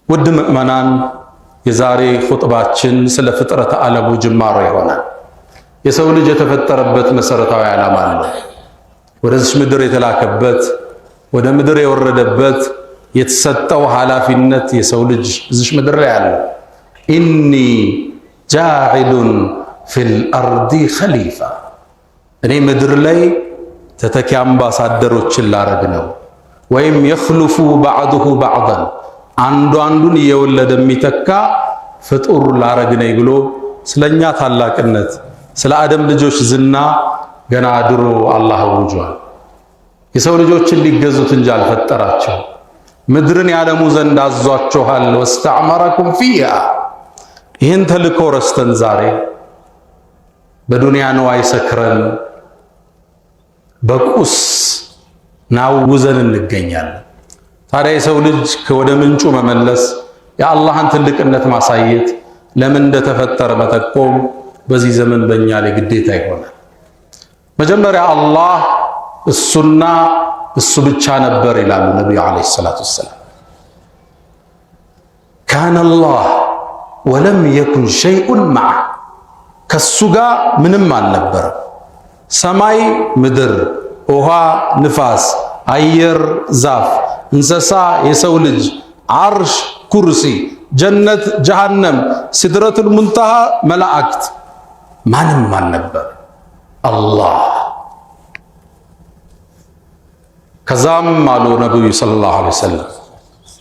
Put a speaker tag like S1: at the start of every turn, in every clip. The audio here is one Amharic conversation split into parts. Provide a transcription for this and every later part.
S1: ውድ ምእመናን የዛሬ ኹጥባችን ስለ ፍጥረት ዓለሙ ጅማሮ ይሆናል። የሰው ልጅ የተፈጠረበት መሰረታዊ ዓላማ አለ። ወደዚህ ምድር የተላከበት፣ ወደ ምድር የወረደበት የተሰጠው ኃላፊነት የሰው ልጅ እዚህ ምድር ላይ አለ። ኢኒ ጃዒሉን ፊል አርዲ ኸሊፋ፣ እኔ ምድር ላይ ተተኪ አምባሳደሮችን ላረግ ነው። ወይም የኽሉፉ ባዕዱሁ ባዕዳን፣ አንዱ አንዱን እየወለደ የሚተካ ፍጡር ላረግ ነኝ ብሎ ስለኛ ታላቅነት ስለ አደም ልጆች ዝና ገና ድሮ አላህ አውጇል። የሰው ልጆችን ሊገዙት እንጂ አልፈጠራቸው። ምድርን ያለሙ ዘንድ አዟቸዋል። ወስተዕመረኩም ፊሃ፣ ይህን ተልኮ ረስተን ዛሬ በዱንያ ነዋይ ሰክረን በቁስ ናውዘን እንገኛለን። ታዲያ የሰው ልጅ ወደ ምንጩ መመለስ፣ የአላህን ትልቅነት ማሳየት፣ ለምን እንደተፈጠረ መጠቆም በዚህ ዘመን በእኛ ላይ ግዴታ ይሆናል። መጀመሪያ አላህ እሱና እሱ ብቻ ነበር ይላሉ ነቢዩ ዓለይሂ ሰላቱ ወሰላም። ካነ አላህ ወለም የኩን ሸይኡን መዐህ፣ ከሱ ጋር ምንም አልነበረም። ሰማይ ምድር፣ ውሃ ንፋስ፣ አየር ዛፍ፣ እንስሳ የሰው ልጅ፣ ዓርሽ ኩርሲ፣ ጀነት ጀሃነም፣ ሲድረቱል ሙንተሃ መላእክት፣ ማንም አልነበር አላህ። ከዛም አሉ ነቢዩ ሰለላሁ ዐለይሂ ወሰለም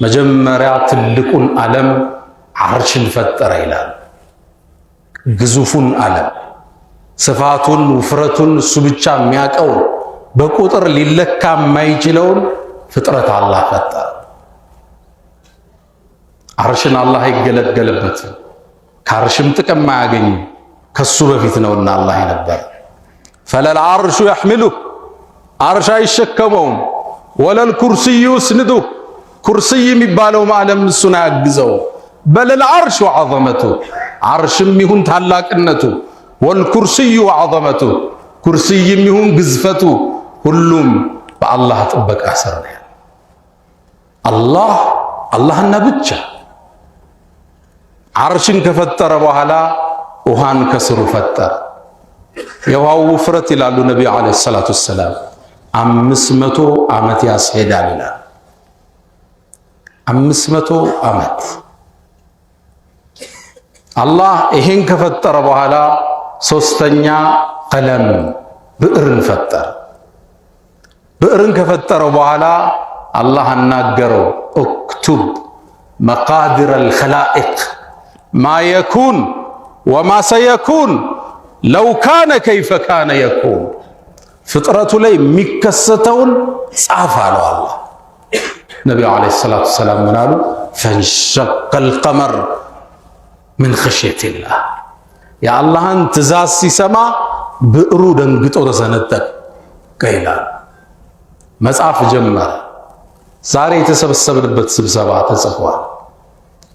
S1: መጀመሪያ ትልቁን ዓለም ዓርሽን ፈጠረ ይላል። ግዙፉን ዓለም ስፋቱን ውፍረቱን እሱ ብቻ የሚያውቀው በቁጥር ሊለካ የማይችለውን ፍጥረት አላህ ፈጠረ። ዓርሽን አላህ አይገለገልበትም፣ ከዓርሽም ጥቅም አያገኙ፣ ከሱ በፊት ነውና አላህ ነበር። ፈለል ዓርሹ የሕሚሉህ፣ ዓርሽ አይሸከመውም። ወለል ኩርሲዩ ይስንዱህ፣ ኩርሲይ የሚባለውም ዓለም እሱን አያግዘው። በለል ዓርሽ ወዐዘመቱ፣ ዓርሽም ይሁን ታላቅነቱ፣ ወልኩርሲዩ ወዐዘመቱ፣ ኩርሲይም ይሁን ግዝፈቱ፣ ሁሉም በአላህ ጥበቃ ስር ነው። አላህና ብቻ። ዓርሽን ከፈጠረ በኋላ ውሃን ከስሩ ፈጠረ። የውሃው ውፍረት ይላሉ ነቢዩ ዓለይሂ ሰላቱ ወሰላም 500 ዓመት ያስሄዳል ይላል። 500 ዓመት። አላህ ይሄን ከፈጠረ በኋላ ሶስተኛ ቀለም ብዕርን ፈጠረ። ብዕርን ከፈጠረው በኋላ አላህ አናገረው፣ እክቱብ መቃዲረ አልኸላኢቅ ማ የኩን ወማ ሰየኩን ለው ካነ ከይፈ ካነ የኩን፣ ፍጥረቱ ላይ የሚከሰተውን ጻፍ አለው አላህ። ነቢዩ ዓለይሂ ሰላቱ ወሰላም ምን አሉ? ፈንሸቀል ቀመር ምን ኸሽየቲላህ፣ የአላህን ትእዛዝ ሲሰማ ብዕሩ ደንግጦ ተሰነጠቀ ይላል። መጻፍ ጀመረ። ዛሬ የተሰበሰብንበት ስብሰባ ተጽፏል።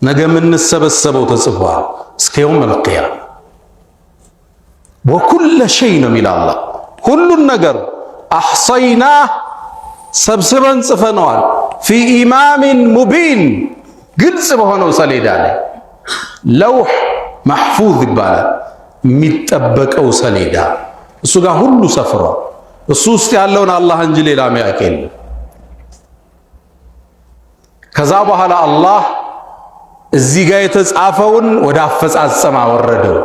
S1: ነገ የምንሰበሰበው ተጽፏል። እስከ የውመል ቂያማ ወኩለ ሸይ ነው የሚል አላህ። ሁሉን ነገር አሕሰይናህ ሰብስበን ጽፈነዋል። ፊ ኢማሚን ሙቢን፣ ግልጽ በሆነው ሰሌዳ ላይ። ለውሕ ማሕፉዝ ይባላል፣ የሚጠበቀው ሰሌዳ። እሱ ጋር ሁሉ ሰፍሯል። እሱ ውስጥ ያለውን አላህ እንጂ ሌላ የሚያውቅ የለም። ከዛ በኋላ አላህ እዚህ ጋር የተጻፈውን ወደ አፈጻጸም አወረደው።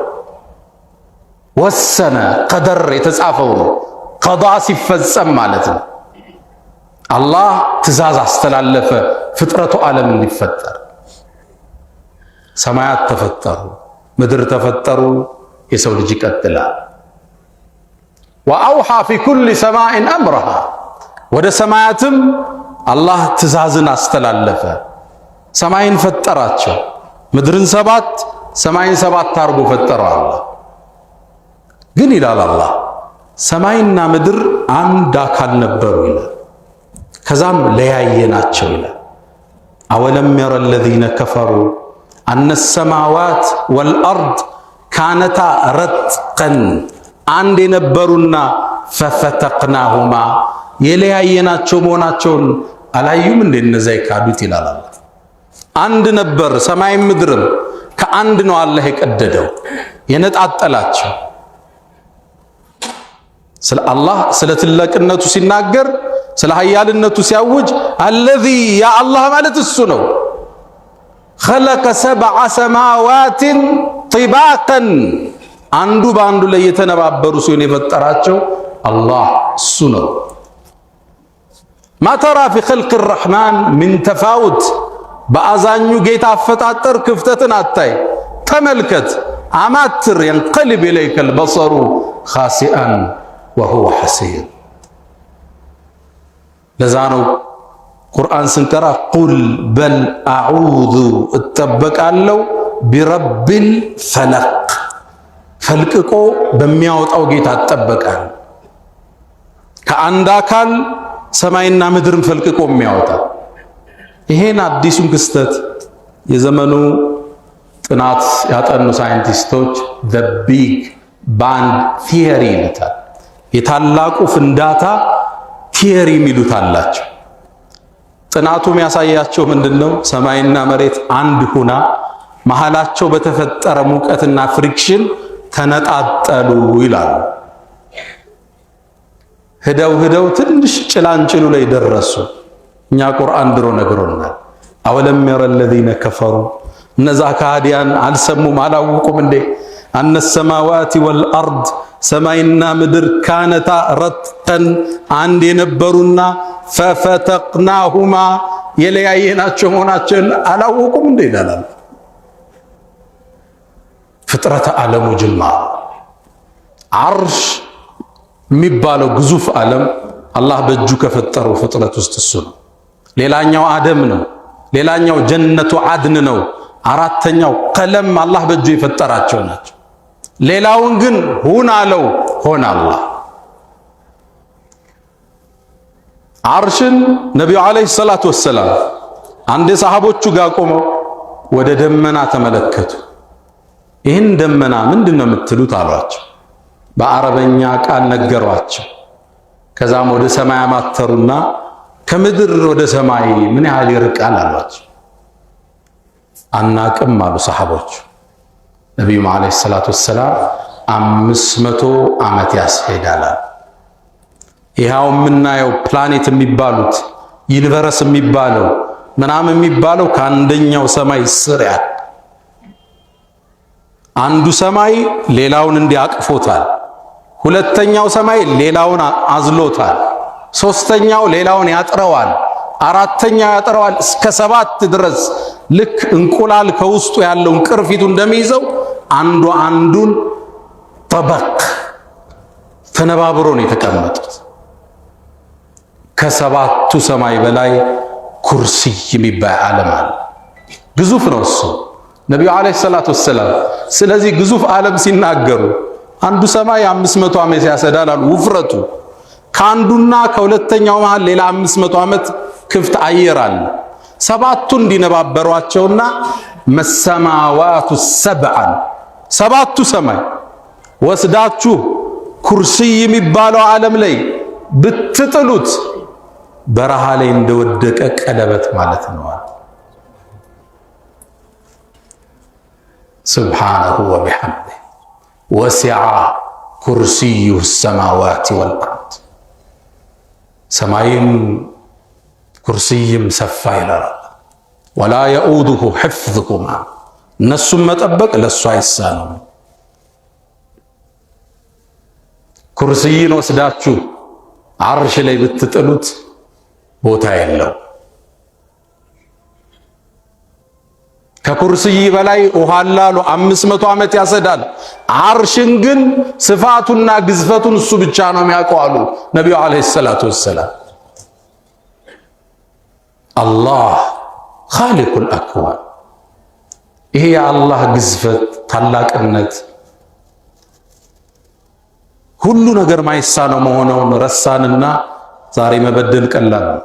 S1: ወሰነ፣ ቀደር የተጻፈው ነው። ቀዷ ሲፈጸም ማለት ነው። አላህ ትእዛዝ አስተላለፈ ፍጥረቱ ዓለም እንዲፈጠር። ሰማያት ተፈጠሩ፣ ምድር ተፈጠሩ፣ የሰው ልጅ ይቀጥላል። ወአውሓ ፊ ኩሊ ሰማዕን አምረሃ፣ ወደ ሰማያትም አላህ ትእዛዝን አስተላለፈ። ሰማይን ፈጠራቸው። ምድርን 7 ሰማይን 7 አድርጎ ፈጠረው አላህ። ግን ይላል አላህ ሰማይና ምድር አንድ አካል ነበሩ ይላል። ከዛም ለያየናቸው ይላል። አወለም የረ አለዚነ ከፈሩ አነ ሰማዋት ወልአርድ ካነታ ረትቀን፣ አንድ የነበሩና ፈፈተቅናሁማ፣ የለያየናቸው መሆናቸውን አላዩም እንደ እነዚያ የካዱት ይላል አላህ። አንድ ነበር ሰማይም ምድርም ከአንድ ነው አላህ የቀደደው የነጣጠላቸው። ስለ አላህ ስለ ትልቅነቱ ሲናገር ስለ ኃያልነቱ ሲያውጅ አለዚ ያ አላህ ማለት እሱ ነው። خلق 7 سماوات طباقا አንዱ በአንዱ ላይ የተነባበሩ ሲሆን የፈጠራቸው አላህ እሱ ነው። ما ترى في خلق الرحمن من تفاوت በአዛኙ ጌታ አፈጣጠር ክፍተትን አታይ። ተመልከት አማትር ينقلب إليك البصر خاسئا وهو حسير። ለዛ ነው ቁርአን ስንቀራ ቁል በል አዑዙ እጠበቃለሁ ቢረቢል ፈለቅ ፈልቅቆ በሚያወጣው ጌታ እጠበቃለሁ። ከአንድ አካል ሰማይና ምድርን ፈልቅቆ የሚያወጣ ይሄን አዲሱን ክስተት የዘመኑ ጥናት ያጠኑ ሳይንቲስቶች the big bang theory ይሉታል። የታላቁ ፍንዳታ ቲየሪ የሚሉት አላቸው። ጥናቱ የሚያሳያቸው ምንድነው? ሰማይና መሬት አንድ ሁና መሃላቸው በተፈጠረ ሙቀትና ፍሪክሽን ተነጣጠሉ ይላሉ። ሄደው ትንሽ ጭላንጭሉ ላይ ደረሱ። እኛ ቁርአን ድሮ ነግሮናል። አወለም የረ الذين كفروا እነዛ ከሃዲያን አልሰሙም አላወቁም እንዴ? አነ السماوات والأرض ሰማይና ምድር ካነታ ረትቀን አንድ የነበሩና ፈፈተቅናሁማ የለያየናቸው መሆናቸውን አላወቁም እንዴ ይላል። ፍጥረተ ዓለሙ ጅማር አርሽ የሚባለው ግዙፍ ዓለም አላህ በእጁ ከፈጠረው ፍጥረት ውስጥ እሱ ነው። ሌላኛው አደም ነው። ሌላኛው ጀነቱ አድን ነው። አራተኛው ቀለም አላህ በእጁ የፈጠራቸው ናቸው። ሌላውን ግን ሁን አለው ሆነ አላህ። አርሽን ነቢዩ ዓለይሂ ሰላቱ ወሰላም አንድ ሰሃቦቹ ጋር ቆመው ወደ ደመና ተመለከቱ። ይህን ደመና ምንድነው የምትሉት አሏቸው። በአረበኛ ቃል ነገሯቸው። ከዛም ወደ ሰማይ አማተሩና ከምድር ወደ ሰማይ ምን ያህል ይርቃል አሏቸው። አናቅም አሉ ሰሃቦቹ። ነቢዩ ዓለይሂ ሰላቱ ወሰላም 500 ዓመት ያስሄዳል። ይሄው የምናየው ፕላኔት የሚባሉት ዩኒቨርስ የሚባለው ምናምን የሚባለው ከአንደኛው ሰማይ ስር ያለ አንዱ ሰማይ ሌላውን እንዲያቅፎታል። ሁለተኛው ሰማይ ሌላውን አዝሎታል። ሶስተኛው ሌላውን ያጥረዋል። አራተኛው ያጥረዋል እስከ 7 ድረስ ልክ እንቁላል ከውስጡ ያለውን ቅርፊቱ እንደሚይዘው አንዱ አንዱን ጠበቅ ተነባብሮ ነው የተቀመጡት። ከ7ቱ ሰማይ በላይ ኩርሲይ የሚባል ዓለም አለ። ግዙፍ ነው እሱ። ነቢዩ ዓለይሂ ሰላቱ ወሰላም ስለዚህ ግዙፍ ዓለም ሲናገሩ አንዱ ሰማይ 500 ዓመት ያሰዳል አሉ። ውፍረቱ ከአንዱና ከሁለተኛው መሃል ሌላ 500 ዓመት ክፍት አየር አለ። 7ቱ እንዲነባበሯቸውና መሰማዋቱ ሰብዓን 7ቱ ሰማይ ወስዳችሁ ኩርሲይ የሚባለው ዓለም ላይ ብትጥሉት በረሃ ላይ እንደወደቀ ቀለበት ማለት ነው። ሱብሓነሁ ወቢሐምዲሂ ወሲዐ ኩርሲዩ ሰማዋት ወልአርድ ሰማይም ኩርሲይም ሰፋ ይላል። ወላ የኡዱሁ ሕፍዙሁማ እነሱም መጠበቅ ለሱ አይሳነው። ኩርሲይን ወስዳችሁ አርሽ ላይ ብትጥሉት ቦታ የለው። ከኩርሲይ በላይ ውሃላሉ 500 ዓመት ያሰዳል። አርሽን ግን ስፋቱና ግዝፈቱን እሱ ብቻ ነው የሚያውቀው አሉ ነቢዩ ዓለይሂ ሰላቱ ወሰላም። አላህ ኻሊቁል አክዋን ይሄ የአላህ ግዝፈት ታላቅነት ሁሉ ነገር ማይሳነው መሆኑን ረሳንና ዛሬ መበደል ቀላል ነው።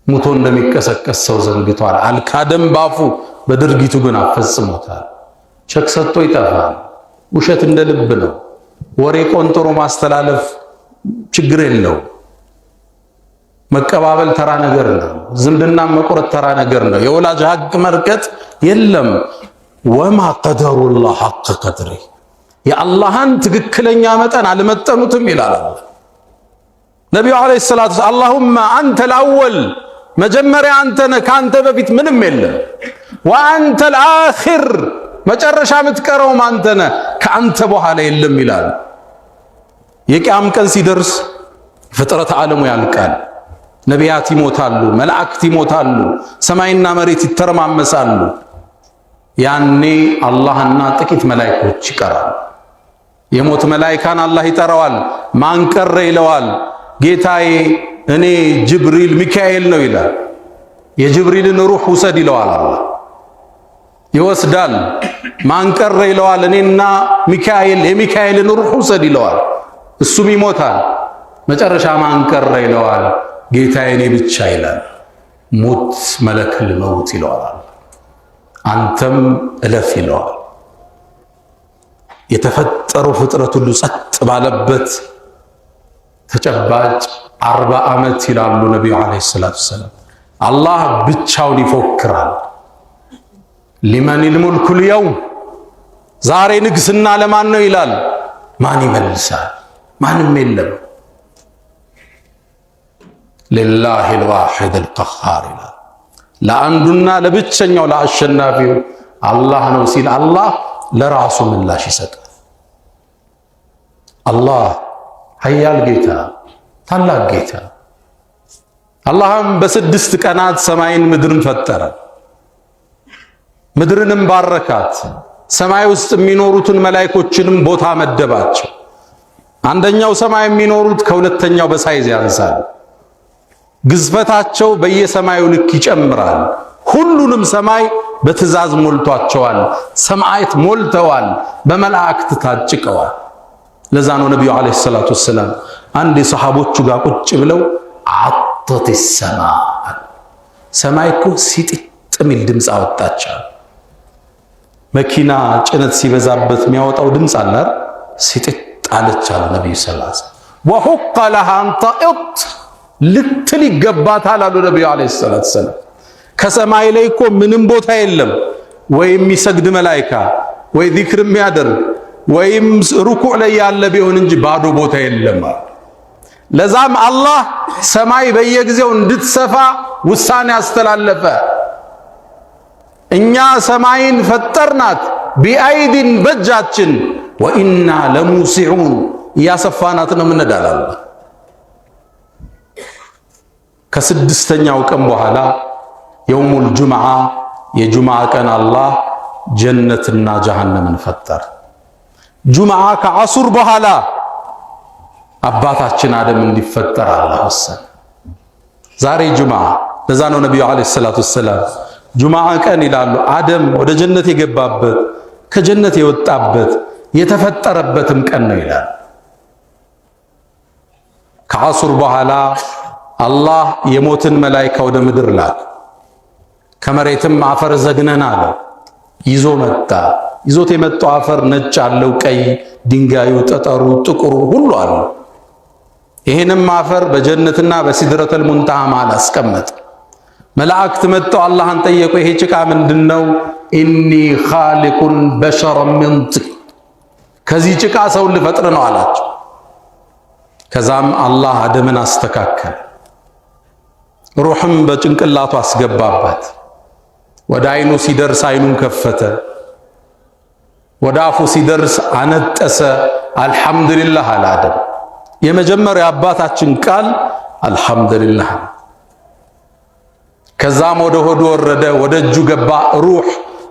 S1: ሙቶ እንደሚቀሰቀስ ሰው ዘንግቷል። አልካደም ባፉ በድርጊቱ ግን አፈጽሞታል። ቸክ ሰጥቶ ይጠፋል። ውሸት እንደ ልብ ነው። ወሬ ቆንጥሮ ማስተላለፍ ችግር የለው። መቀባበል ተራ ነገር ነው። ዝምድና መቁረጥ ተራ ነገር ነው። የወላጅ ሐቅ መርገጥ የለም። ወማ ቀደሩላህ ሐቅ ቀድሪ የአላህን ትክክለኛ መጠን አልመጠኑትም ይላል ነቢዩ ዓለይሂ ሰላቱ አላሁመ አንተ ልአወል መጀመሪያ አንተ ነህ፣ ከአንተ በፊት ምንም የለም። ወአንተ ልአኺር መጨረሻ የምትቀረውም አንተ ነህ፣ ከአንተ በኋላ የለም ይላል። የቂያም ቀን ሲደርስ ፍጥረት ዓለሙ ያልቃል። ነቢያት ይሞታሉ፣ መላእክት ይሞታሉ፣ ሰማይና መሬት ይተረማመሳሉ። ያኔ አላህና ጥቂት መላእክቶች ይቀራሉ። የሞት መላእካን አላህ ይጠራዋል። ማን ቀረ ይለዋል። ጌታዬ እኔ ጅብሪል ሚካኤል ነው ይላል። የጅብሪልን ሩህ ውሰድ ይለዋል። አላህ ይወስዳል። ማን ቀረ ይለዋል። እኔና ሚካኤል የሚካኤልን ሩህ ውሰድ ይለዋል። እሱም ይሞታል። መጨረሻ ማን ቀረ ይለዋል። ጌታዬ እኔ ብቻ ይላል። ሞት መለከል መውት ይለዋል። አንተም እለፍ ይለዋል። የተፈጠረው ፍጥረት ሁሉ ጸጥ ባለበት ተጨባጭ 40 ዓመት ይላሉ ነቢዩ ዓለይሂ ሰላቱ ወሰላም። አላህ ብቻውን ይፎክራል። ሊመኒል ሙልኩል የውም ዛሬ ንግስና ለማን ነው ይላል። ማን ይመልሳል? ማንም የለም። ሊላሂል ዋሂዲል ቀሃር ይላል። ለአንዱና ለብቸኛው ለአሸናፊው አላህ ነው ሲል አላህ ለራሱ ምላሽ ይሰጣል። አላህ ኃያል ጌታ፣ ታላቅ ጌታ። አላህም በ6 ቀናት ሰማይን ምድርን ፈጠረ። ምድርንም ባረካት። ሰማይ ውስጥ የሚኖሩትን መላእክቶችንም ቦታ መደባቸው። አንደኛው ሰማይ የሚኖሩት ከሁለተኛው በሳይዝ ያንሳል። ግዝፈታቸው በየሰማዩ ልክ ይጨምራል። ሁሉንም ሰማይ በትእዛዝ ሞልቷቸዋል። ሰማያት ሞልተዋል፣ በመላእክት ታጭቀዋል። ለዛ ነው ነቢዩ ዓለይሂ ሰላቱ ወሰላም አንድ የሰሃቦቹ ጋር ቁጭ ብለው አጠት ሰማይ እኮ ሲጥጥ የሚል ድምፅ አወጣቻል። መኪና ጭነት ሲበዛበት የሚያወጣው ድምፅ አለ። ሲጥጥ አለች አለ ነቢዩ ሰለላሁ ዐለይሂ ወሰለም። ወሁቀ ለሃ አንጠጥ ልትል ይገባታል አሉ ነቢዩ ዓለይሂ ሰላቱ ወሰላም። ከሰማይ ላይ እኮ ምንም ቦታ የለም፣ ወይ የሚሰግድ መላኢካ ወይ ዚክር የሚያደርግ ወይም ሩኩዕ ላይ ያለ ቢሆን እንጂ ባዶ ቦታ የለም። ለዛም አላህ ሰማይ በየጊዜው እንድትሰፋ ውሳኔ አስተላለፈ። እኛ ሰማይን ፈጠርናት ቢአይዲን በእጃችን ወኢና ለሙሲዑን እያሰፋናት ነው ምንዳላል። ከስድስተኛው ቀን በኋላ የውሙል ጁምዓ የጁምዓ ቀን አላህ ጀነትና ጀሃነምን ፈጠረ። ጁምዓ ከዐሱር በኋላ አባታችን አደም እንዲፈጠር አላህ ወሰነ። ዛሬ ጁምዓ። ለዛ ነው ነቢዩ ዓለይሂ ሰላቱ ወሰላም ጁምዓ ቀን ይላሉ አደም ወደ ጀነት የገባበት ከጀነት የወጣበት የተፈጠረበትም ቀን ነው ይላል። ከዐሱር በኋላ አላህ የሞትን መላኢካ ወደ ምድር ላከ። ከመሬትም አፈር ዘግነን አለ ይዞ መጣ። ይዞት የመጣው አፈር ነጭ አለው፣ ቀይ፣ ድንጋዩ፣ ጠጠሩ፣ ጥቁሩ ሁሉ አለ። ይሄንም አፈር በጀነትና በሲድረተል ሙንተሃ መሃል አስቀመጠ። መላእክት መጥተው አላህን ጠየቁ፣ ይሄ ጭቃ ምንድነው? ኢኒ ኻሊቁን በሸረን ሚን ጢን፣ ከዚህ ጭቃ ሰውን ልፈጥር ነው አላቸው። ከዛም አላህ አደምን አስተካከለ። ሩህም በጭንቅላቱ አስገባበት። ወደ አይኑ ሲደርስ አይኑን ከፈተ። ወደ አፉ ሲደርስ አነጠሰ። አልሐምዱሊላህ አለ አደም። የመጀመሪያ አባታችን ቃል አልሐምዱሊላህ። ከዛም ወደ ሆዱ ወረደ፣ ወደ እጁ ገባ።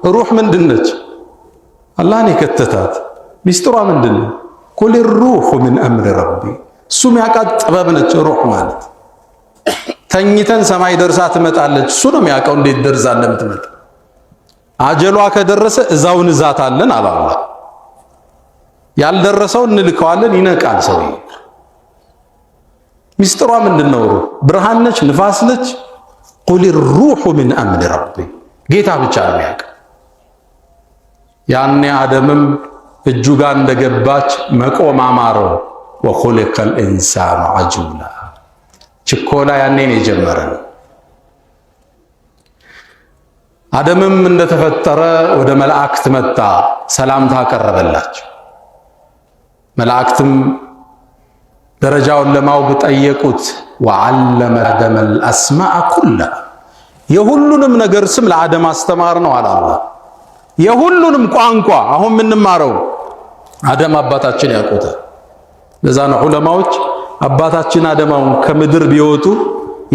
S1: ሩህ ምንድነች? አላህን የከተታት ሚስጥሯ ምንድነው? ቁል ሩሁ ምን አምሪ ረቢ፣ እሱም ያውቃት ጥበብ ነች ሩህ ማለት። ተኝተን ሰማይ ደርሳ ትመጣለች፣ እሱ ነው የሚያውቀው እንዴት ደርሳ እንደምትመጣ። አጀሏ ከደረሰ እዛው እንዛታለን አለ አላህ። ያልደረሰው እንልከዋለን፣ ይነቃል ሰውዬ። ሚስጥሯ ምንድነው? ሩህ ብርሃን ነች? ንፋስ ነች? ቁል ሩሁ ምን አምሪ ረቢ፣ ጌታ ብቻ ነው የሚያውቀው። ያኔ አደምም እጁ ጋር እንደገባች መቆም አማረው። ወኹሊቀል ኢንሳኑ ዐጁላ፣ ችኮላ ያኔ ነው የጀመረን። አደምም እንደተፈጠረ ወደ መላእክት መጣ፣ ሰላምታ አቀረበላቸው። መላእክትም ደረጃውን ለማወቅ ጠየቁት። ወዓለመ አደመል አስማአ ኩለሃ የሁሉንም ነገር ስም ለአደም አስተማር ነው አለ አላህ። የሁሉንም ቋንቋ አሁን የምንማረው አደም አባታችን ያውቁታል። ለዛ ነው ዑለማዎች አባታችን አደማውን ከምድር ቢወጡ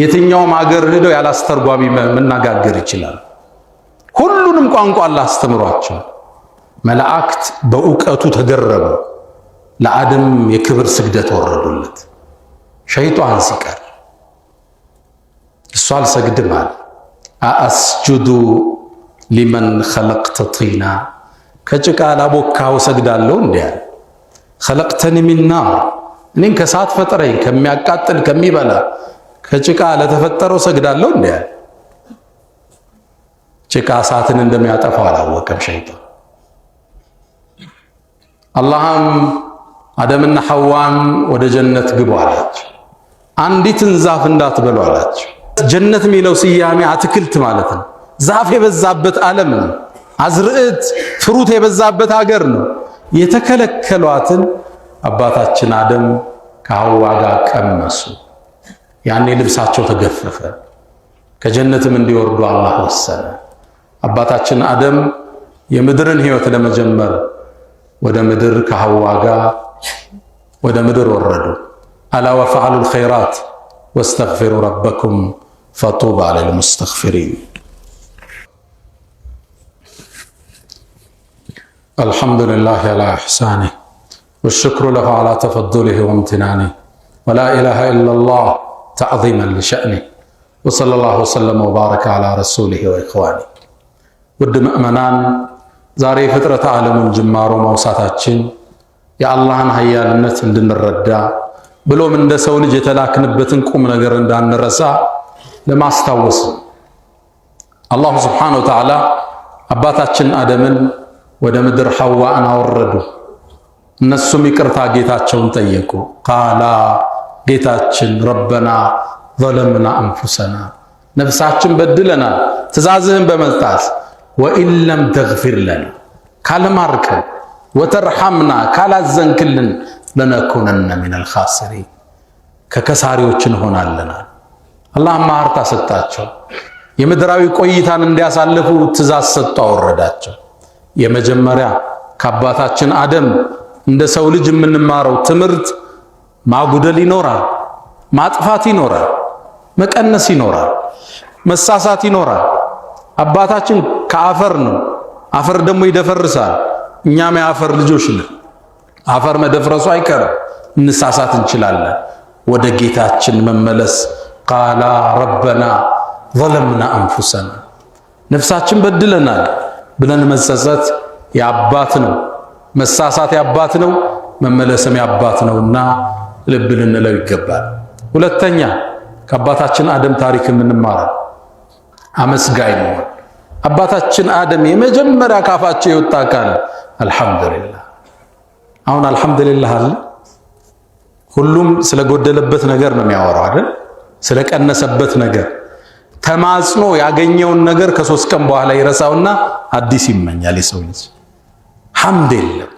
S1: የትኛውም ሀገር ሄደው ያላስተርጓሚ መናገር ይችላል። ሁሉንም ቋንቋ አላህ አስተምሯቸው። መላእክት በእውቀቱ ተገረሙ። ለአደም የክብር ስግደት ወረዱለት። ሸይጣን ሲቀር እሱ አልሰግድም አለ። አስጁዱ ሊመን ኸለቅተ ጢና ከጭቃ ላቦካው ሰግዳለሁ እንዴ አለ። ኸለቅተኒ ሚን ናር እኔን ከእሳት ፈጠረኝ ከሚያቃጥል ከሚበላ ከጭቃ ለተፈጠረው ሰግዳለሁ እንዴ አለ። ጭቃ እሳትን እንደሚያጠፋው አላወቀም ሸይጣን። አላህም አደምና ሐዋን ወደ ጀነት ግቡ አላቸው። አንዲትን ዛፍ እንዳትበሉ አላቸው። ጀነት የሚለው ስያሜ አትክልት ማለት ነው። ዛፍ የበዛበት ዓለም ነው። አዝርዕት ፍሩት የበዛበት ሀገር ነው። የተከለከሏትን አባታችን አደም ከሐዋ ጋር ቀመሱ። ያኔ ልብሳቸው ተገፈፈ። ከጀነትም እንዲወርዱ አላህ ወሰነ። አባታችን አደም የምድርን ህይወት ለመጀመር ወደ ምድር ከሐዋ ጋር ወደ ምድር ወረዱ። አላ ወፈዐሉል ኸይራት ወስተግፊሩ ረበኩም ፈጡባ ሊልሙስተግፊሪን። አልሐምዱሊላሂ ዐላ ኢሕሳኒህ ወሽክሩ ለሁ ዐላ ተፈዱሊህ ወምትናኒህ ወላ ኢላሃ ኢለላህ ተዕዚመን ሊሸእኒህ ወሰለላሁ ወሰለም ወባረከ ዐላ ረሱሊህ ወኢኽዋኒህ። ውድ ምእመናን ዛሬ ፍጥረተ ዓለሙን ጅማሮ ማውሳታችን የአላህን ኃያልነት እንድንረዳ ብሎም እንደ ሰው ልጅ የተላክንበትን ቁም ነገር እንዳንረሳ ለማስታወስ አላሁ ስብሓነሁ ወተዓላ አባታችን አደምን ወደ ምድር ሐዋን አወረዱ። እነሱም ይቅርታ ጌታቸውን ጠየቁ። ቃላ ጌታችን ረበና ዘለምና አንፉሰና ነፍሳችን በድለናል ትእዛዝህን በመጣስ ወኢን ለም ተግፊር ለና ካልማርከን ወተርሐምና ካላዘንክልን ለነኩነነ ሚነል ኻሲሪን ከከሳሪዎች እንሆናለናል። አላህ ማህርታ ሰጣቸው። የምድራዊ ቆይታን እንዲያሳልፉ ትእዛዝ ሰጥቶ አወረዳቸው። የመጀመሪያ ከአባታችን አደም እንደ ሰው ልጅ የምንማረው ትምህርት ማጉደል ይኖራል፣ ማጥፋት ይኖራል፣ መቀነስ ይኖራል፣ መሳሳት ይኖራል። አባታችን ከአፈር ነው። አፈር ደግሞ ይደፈርሳል። እኛም የአፈር ልጆች ነን። አፈር መደፍረሱ አይቀርም። እንሳሳት እንችላለን። ወደ ጌታችን መመለስ ቃላ ረበና ዘለምና አንፉሰና ነፍሳችን በድለናል ብለን መጸጸት የአባት ነው። መሳሳት የአባት ነው። መመለስም የአባት ነውና ልብ ልንለው ይገባል። ሁለተኛ ከአባታችን አደም ታሪክ የምንማረው አመስጋኝ ነው። አባታችን አደም የመጀመሪያ ካፋቸው የወጣ ቃል አልሐምዱሊላህ። አሁን አልሐምዱሊላህ አለ። ሁሉም ስለጎደለበት ነገር ነው የሚያወራው አይደል? ስለቀነሰበት ነገር ተማጽኖ ያገኘውን ነገር ከሶስት ቀን በኋላ ይረሳውና አዲስ ይመኛል። የሰው ልጅ ሐምድ የለም።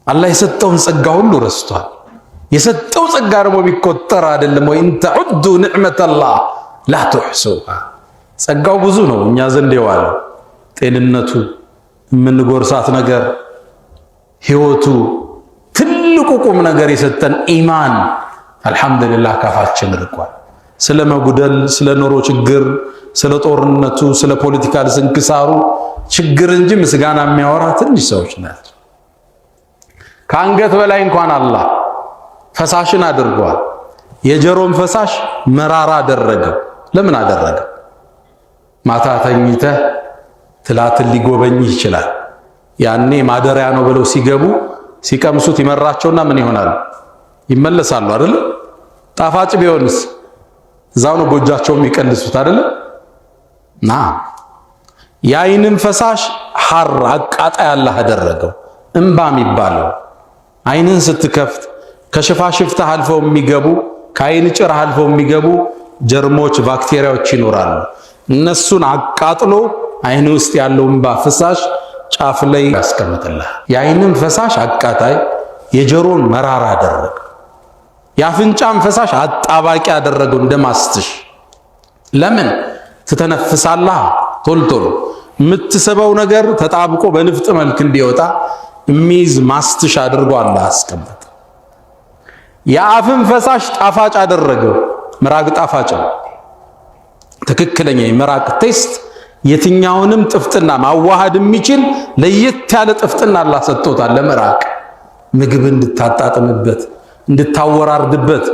S1: አላህ የሰጠውን ጸጋ ሁሉ ረስቷል። የሰጠው ጸጋ ደግሞ ቢቆጠር አይደለም ወይ እንተዑዱ ኒዕመተላህ ላ ትሕሱሃ። ጸጋው ብዙ ነው እኛ ዘንድ የዋለው ጤንነቱ፣ የምንጎርሳት ነገር፣ ህይወቱ፣ ትልቁ ቁም ነገር የሰጠን ኢማን አልሐምዱሊላህ ካፋችን ርቋል። ስለ መጉደል፣ ስለ ኑሮ ችግር፣ ስለ ጦርነቱ፣ ስለ ፖለቲካል ስንክሳሩ ችግር እንጂ ምስጋና የሚያወራ ትንሽ ሰዎች ናቸው። ከአንገት በላይ እንኳን አላህ ፈሳሽን አድርጓል። የጀሮም ፈሳሽ መራራ አደረገው። ለምን አደረገ? ማታ ተኝተህ ትላትን ሊጎበኝህ ይችላል። ያኔ ማደሪያ ነው ብለው ሲገቡ ሲቀምሱት ይመራቸውና ምን ይሆናሉ? ይመለሳሉ አይደል? ጣፋጭ ቢሆንስ እዛው ነው ጎጃቸውም ይቀልሱት አይደል? ና የአይንም ፈሳሽ ሐር አቃጣይ አላህ አደረገው። እንባ የሚባለው አይንን ስትከፍት ከሽፋሽፍታ አልፈው የሚገቡ ከአይን ጭራ አልፈው የሚገቡ ጀርሞች ባክቴሪያዎች ይኖራሉ። እነሱን አቃጥሎ አይን ውስጥ ያለው እንባ ፍሳሽ ጫፍ ላይ ያስቀምጥልሃል። የአይንን ፈሳሽ አቃጣይ፣ የጆሮን መራራ አደረገ። የአፍንጫን ፈሳሽ አጣባቂ ያደረገው እንደማስትሽ። ለምን ትተነፍሳለህ? ቶልቶሎ የምትስበው ነገር ተጣብቆ በንፍጥ መልክ እንዲወጣ የሚይዝ ማስትሽ አድርጎ አላህ አስቀመጠ። የአፍን ፈሳሽ ጣፋጭ አደረገው። ምራቅ ጣፋጭ ነው። ትክክለኛ የምራቅ ቴስት የትኛውንም ጥፍጥና ማዋሃድ የሚችል ለየት ያለ ጥፍጥና አላህ ሰጥቶታል። ለምራቅ ምግብ እንድታጣጥምበት እንድታወራርድበት።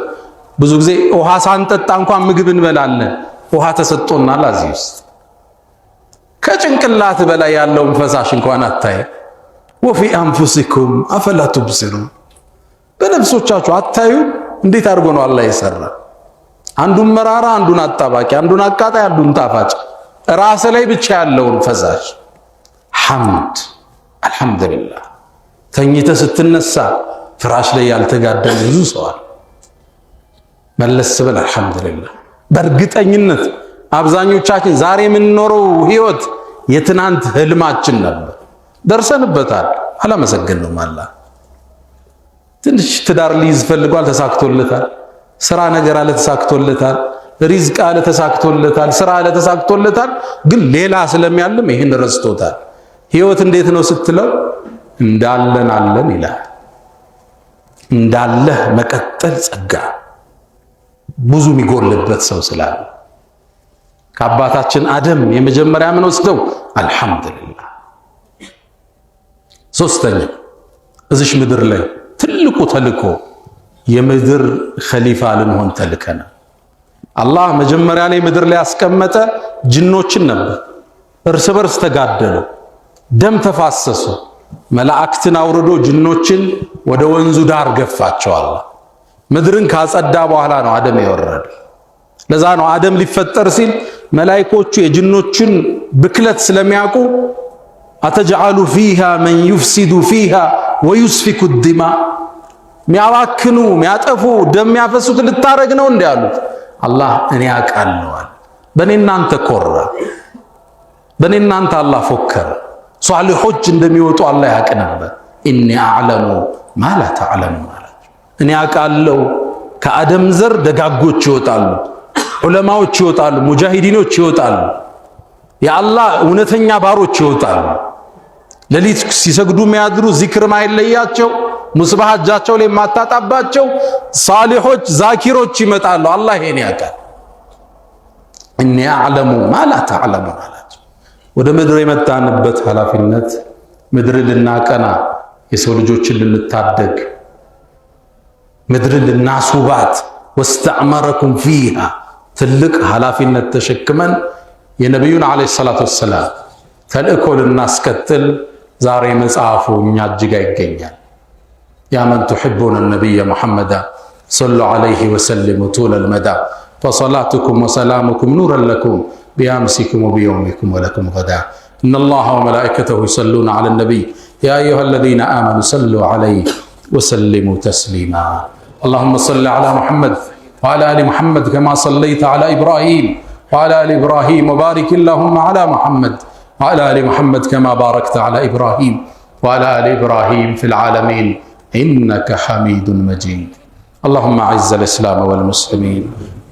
S1: ብዙ ጊዜ ውሃ ሳንጠጣ እንኳን ምግብ እንበላለን። ውሃ ተሰጥቶናል እዚህ ውስጥ። ከጭንቅላት በላይ ያለውን ፈሳሽ እንኳን አታይ። ወፊ አንፉሲኩም አፈላ ቱብሲሩን፣ በነፍሶቻችሁ አታዩ? እንዴት አድርጎ ነው አላህ የሰራ? አንዱን መራራ፣ አንዱን አጣባቂ፣ አንዱን አቃጣይ፣ አንዱን ጣፋጭ። ራስ ላይ ብቻ ያለውን ፈሳሽ ሐምድ አልሐምዱሊላህ። ተኝተ ስትነሳ ፍራሽ ላይ ያልተጋደለ ብዙ ሰዋል። መለስ በል አልሐምዱሊላህ። በእርግጠኝነት አብዛኞቻችን ዛሬ የምንኖረው ህይወት የትናንት ህልማችን ነበር። ደርሰንበታል፣ አላመሰገንንም። አላህ ትንሽ ትዳር ሊይዝ ፈልጓል፣ ተሳክቶለታል። ስራ ነገር አለ፣ ተሳክቶለታል። ሪዝቅ አለ፣ ተሳክቶለታል። ስራ አለ፣ ተሳክቶለታል። ግን ሌላ ስለሚያልም ይህን ረስቶታል። ህይወት እንዴት ነው ስትለው እንዳለን አለን ይላል። እንዳለህ መቀጠል ጸጋ፣ ብዙ የሚጎልበት ሰው ስላለ ከአባታችን አደም የመጀመሪያ ምን ወስደው አልሐምዱሊላህ። ሶስተኛ እዚሽ ምድር ላይ ትልቁ ተልኮ የምድር ኸሊፋ ልንሆን ተልከናል። አላህ መጀመሪያ ላይ ምድር ላይ ያስቀመጠ ጅኖችን ነበር። እርስ በርስ ተጋደሉ፣ ደም ተፋሰሱ። መላእክትን አውርዶ ጅኖችን ወደ ወንዙ ዳር ገፋቸው። አላህ ምድርን ካጸዳ በኋላ ነው አደም የወረደ። ለዛ ነው አደም ሊፈጠር ሲል መላእክቶቹ የጅኖችን ብክለት ስለሚያውቁ አተጅዓሉ ፊሃ መን ዩፍሲዱ ፊሃ ወዩስፊኩ ዲማ፣ ሚያባክኑ ሚያጠፉ ደም ያፈሱት ልታረግ ነው እንዴ አሉት። አላህ እኔ አውቃለዋል። በእኔ እናንተ ኮራ፣ በእኔ እናንተ አላህ ፎከረ። ሷሊሖች እንደሚወጡ አላህ ያውቅ ነበር። ኢኒ አዕለሙ ማ ላ ተዕለሙ ማለት እኔ አውቃለሁ። ከአደም ዘር ደጋጎች ይወጣሉ፣ ዑለማዎች ይወጣሉ፣ ሙጃሂዲኖች ይወጣሉ፣ የአላህ እውነተኛ ባሮች ይወጣሉ። ሌሊት ሲሰግዱ የሚያድሩ ዚክር ማይለያቸው ሙስባህ እጃቸው ላይ የማታጣባቸው ሳሊሖች ዛኪሮች ይመጣሉ። አላህ ይሄን ያውቃል። እኔ አዕለሙ ማ ላ ተዕለሙ አላቸው። ወደ ምድር የመጣንበት ኃላፊነት ምድርን ልናቀና፣ የሰው ልጆችን ልንታደግ፣ ምድርን ልናስውባት ወስተዕመረኩም ፊሃ ትልቅ ኃላፊነት ተሸክመን የነቢዩን ዓለይሂ ሰላቱ ወሰላም ተልእኮ ልናስቀጥል ዛሬ መጽሐፉ እኛ እጅጋ ይገኛል። ያ መን ቱሒቡነ ነቢየ ሙሐመዳ ሰሉ ዓለይሂ ወሰሊሙ ጡለል መዳ ፈሰላቱኩም ወሰላሙኩም ኑረን ለኩም ቢአምሲኩም ወቢየውሚኩም ወለኩም ገዳ ኢነላሃ ወመላኢከተሁ ይሰሉነ ዐለ ነቢይ ያ አዩሃ አለዚነ አመኑ ሰሉ ዓለይሂ ወሰሊሙ ተስሊማ አላሁመ ሰሊ ዐላ ሙሐመድ وعلى آل محمد كما صليت على إبراهيم وعلى آل إبراهيم وبارك اللهم على محمد وعلى آل محمد كما باركت على إبراهيم وعلى آل إبراهيم في العالمين إنك حميد مجيد اللهم أعز الإسلام والمسلمين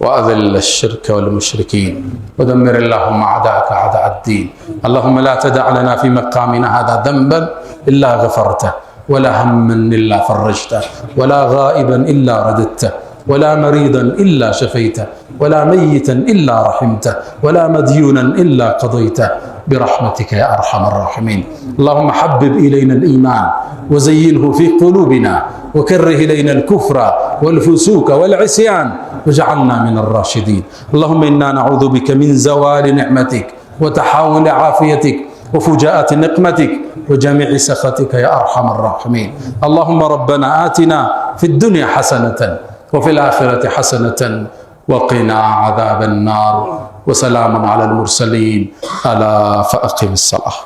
S1: وأذل الشرك والمشركين ودمر اللهم أعداءك أعداء الدين اللهم لا تدع لنا في مقامنا هذا ذنبا إلا غفرته ولا هما إلا فرجته ولا غائبا إلا رددته ولا مريضا إلا شفيته ولا ميتا إلا رحمته ولا مديونا إلا قضيته برحمتك يا أرحم الراحمين اللهم حبب إلينا الإيمان وزينه في قلوبنا وكره إلينا الكفر والفسوق والعصيان واجعلنا من الراشدين اللهم إنا نعوذ بك من زوال نعمتك وتحول عافيتك وفجاءة نقمتك وجميع سخطك يا أرحم الراحمين اللهم ربنا آتنا في الدنيا حسنة وفي الآخرة حسنة وقنا عذاب النار وسلام على المرسلين ألا فأقم الصلاة.